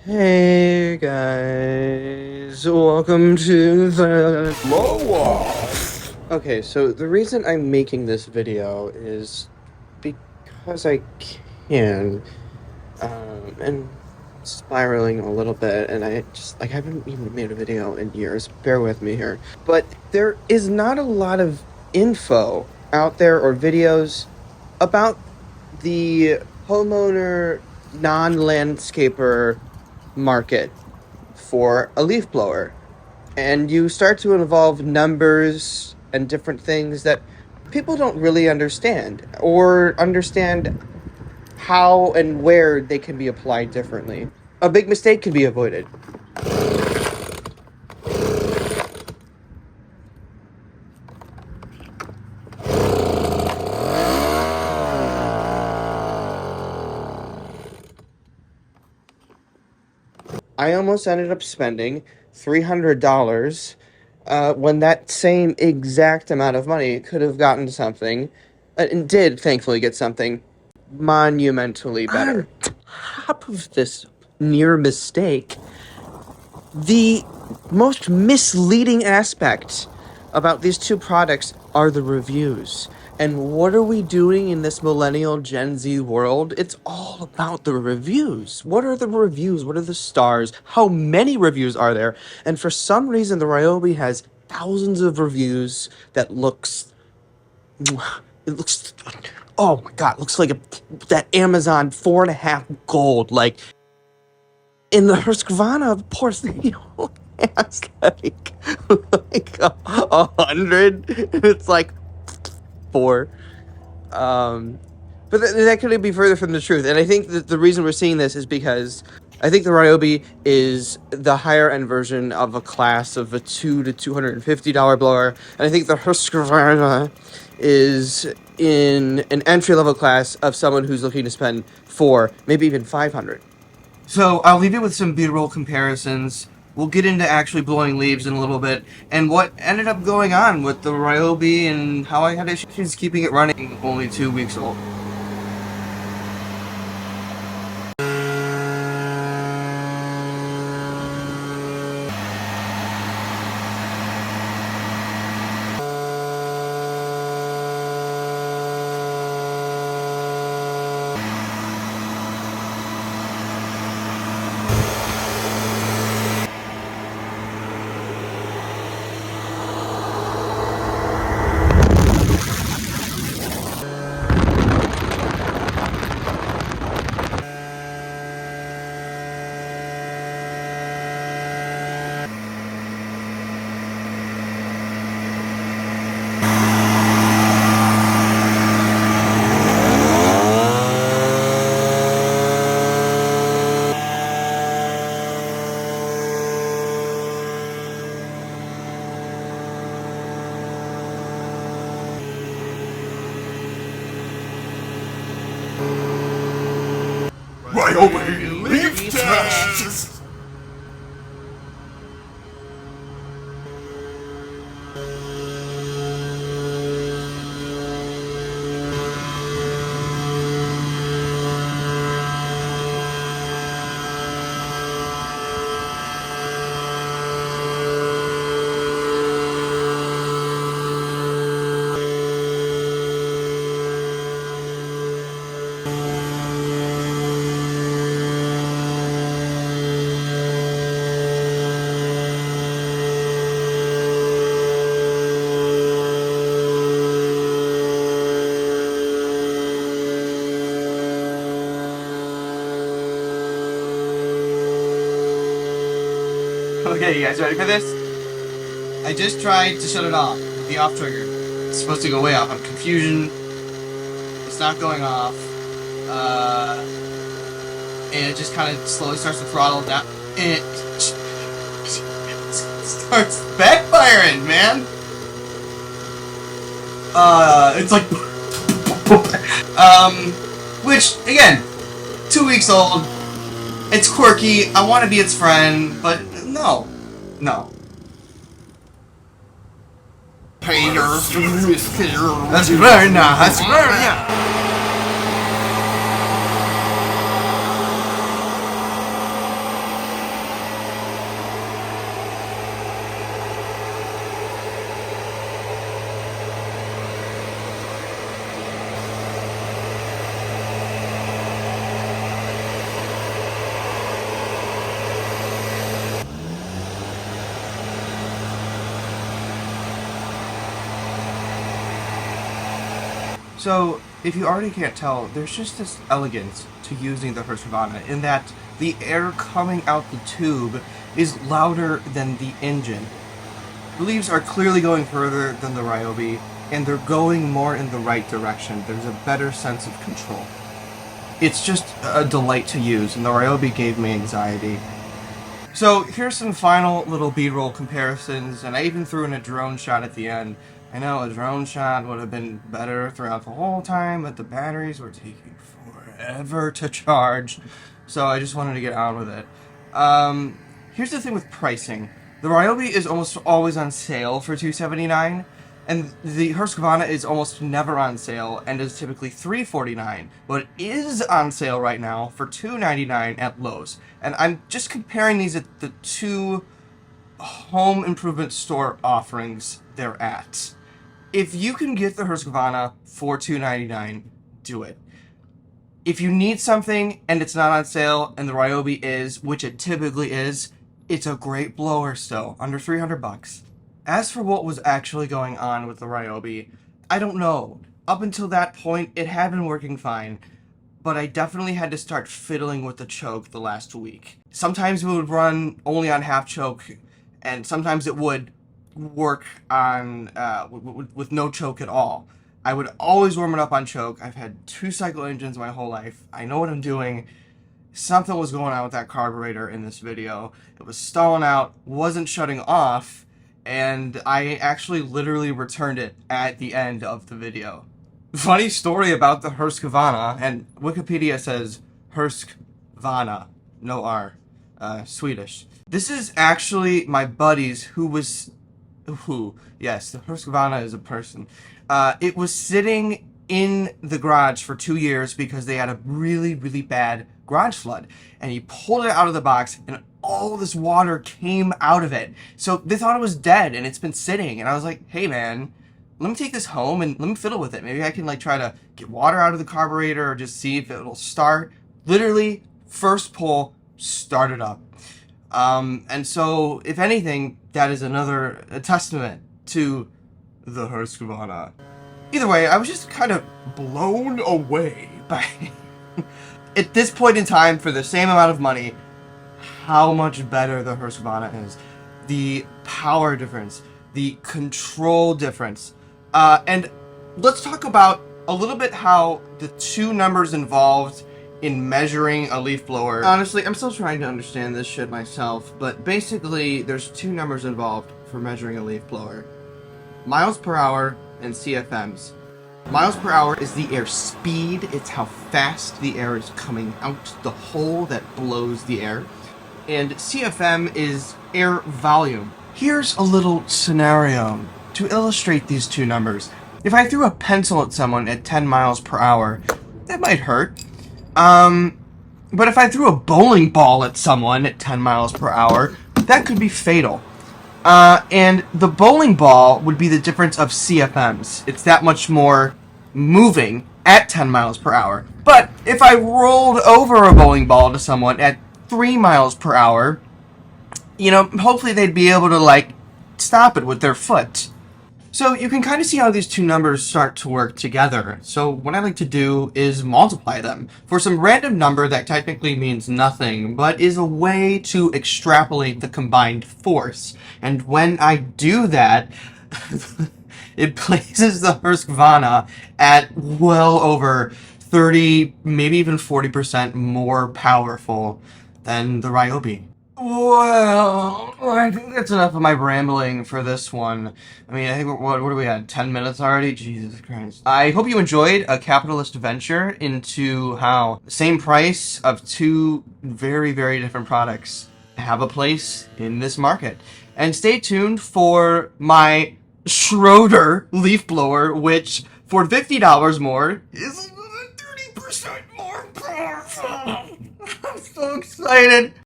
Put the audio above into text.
Hey guys, welcome to the blow. Okay, so the reason I'm making this video is because I can, and spiraling a little bit, and I haven't even made a video in years. Bear with me here, but there is not a lot of info out there or videos about the homeowner non-landscaper market for a leaf blower, and you start to involve numbers and different things that people don't really understand or understand how and where they can be applied differently. A big mistake can be avoided. I almost ended up spending $300 when that same exact amount of money could have gotten something, and did thankfully get something monumentally better. On top of this near mistake, the most misleading aspect about these two products are the reviews. And what are we doing in this millennial Gen Z world? It's all about the reviews. What are the reviews? What are the stars? How many reviews are there? And for some reason, the Ryobi has thousands of reviews that looks... It looks... Oh my god, looks like that Amazon 4.5 gold. Like, in the Hursqvarna, poor thing, has like 100. It's like 4. But that couldn't be further from the truth. And I think that the reason we're seeing this is because I think the Ryobi is the higher end version of a class of a $200 to $250 blower. And I think the Hursqvarna is in an entry level class of someone who's looking to spend 4, maybe even 500. So I'll leave you with some B-roll comparisons. We'll get into actually blowing leaves in a little bit, and what ended up going on with the Ryobi and how I had issues keeping it running only 2 weeks old. Ryobi leaf test! Okay, you guys ready for this? I just tried to shut it off with the off trigger. It's supposed to go way off. I'm confusion. It's not going off. And it just kind of slowly starts to throttle down. And it starts backfiring, man. It's like, which again, 2 weeks old. It's quirky. I want to be its friend, but no. Painter. That's very nice. That's very nice. So, if you already can't tell, there's just this elegance to using the Hursqvarna in that the air coming out the tube is louder than the engine. The leaves are clearly going further than the Ryobi, and they're going more in the right direction. There's a better sense of control. It's just a delight to use, and the Ryobi gave me anxiety. So here's some final little B-roll comparisons, and I even threw in a drone shot at the end. I know a drone shot would have been better throughout the whole time, but the batteries were taking forever to charge, so I just wanted to get on with it. Here's the thing with pricing. The Ryobi is almost always on sale for $279, and the Hursqvarna is almost never on sale and is typically $349, but it is on sale right now for $299 at Lowe's. And I'm just comparing these at the two home improvement store offerings they're at. If you can get the Hursqvarna for $299, do it. If you need something and it's not on sale and the Ryobi is, which it typically is, it's a great blower still, under $300. As for what was actually going on with the Ryobi, I don't know. Up until that point, it had been working fine, but I definitely had to start fiddling with the choke the last week. Sometimes it would run only on half choke, and sometimes it would work on with no choke at all. I would always warm it up on choke. I've had 2-cycle engines my whole life. I know what I'm doing. Something was going on with that carburetor in this video. It was stalling out, wasn't shutting off, and I actually literally returned it at the end of the video. Funny story about the Hursqvarna, and Wikipedia says Hursqvarna, no R, Swedish. This is actually my buddy's yes, the Hursqvarna is a person. It was sitting in the garage for 2 years because they had a really, really bad garage flood, and he pulled it out of the box and all this water came out of it. So they thought it was dead and it's been sitting, and I was like, hey man, let me take this home and let me fiddle with it. Maybe I can like try to get water out of the carburetor or just see if it'll start. Literally, first pull, started up. And so, if anything, that is another testament to the Hursqvarna. Either way, I was just kind of blown away by, at this point in time, for the same amount of money, how much better the Hursqvarna is. The power difference, the control difference. And let's talk about a little bit how the two numbers involved in measuring a leaf blower. Honestly, I'm still trying to understand this shit myself, but basically there's two numbers involved for measuring a leaf blower. Miles per hour and CFMs. Miles per hour is the air speed, it's how fast the air is coming out the hole that blows the air. And CFM is air volume. Here's a little scenario to illustrate these two numbers. If I threw a pencil at someone at 10 miles per hour, that might hurt. But if I threw a bowling ball at someone at 10 miles per hour, that could be fatal. And the bowling ball would be the difference of CFMs. It's that much more moving at 10 miles per hour. But if I rolled over a bowling ball to someone at 3 miles per hour, you know, hopefully they'd be able to, like, stop it with their foot. So you can kind of see how these two numbers start to work together. So what I like to do is multiply them for some random number that technically means nothing, but is a way to extrapolate the combined force. And when I do that, it places the Hursqvarna at well over 30, maybe even 40% more powerful than the Ryobi. Well, I think that's enough of my rambling for this one. I mean, I think, what are we at, 10 minutes already? Jesus Christ. I hope you enjoyed a capitalist venture into how the same price of two very, very different products have a place in this market. And stay tuned for my Schroeder leaf blower, which for $50 more is 30% more powerful. I'm so excited.